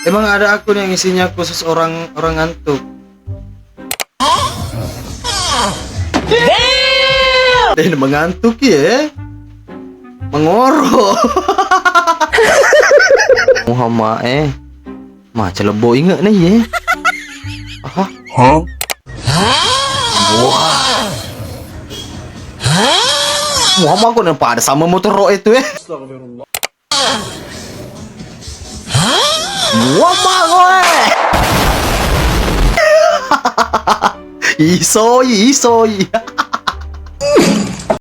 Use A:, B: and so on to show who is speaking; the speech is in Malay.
A: Emang ada akun yang isinya khusus orang ngantuk? Dan mengantuk ya, mengoro. Muhammad mah celebo ingat nih ya. Aha. Hah? Wah. Muhammad kok nampak ada sama motor rock itu ya. Astagfirullah. Muhammad gue. Isoi.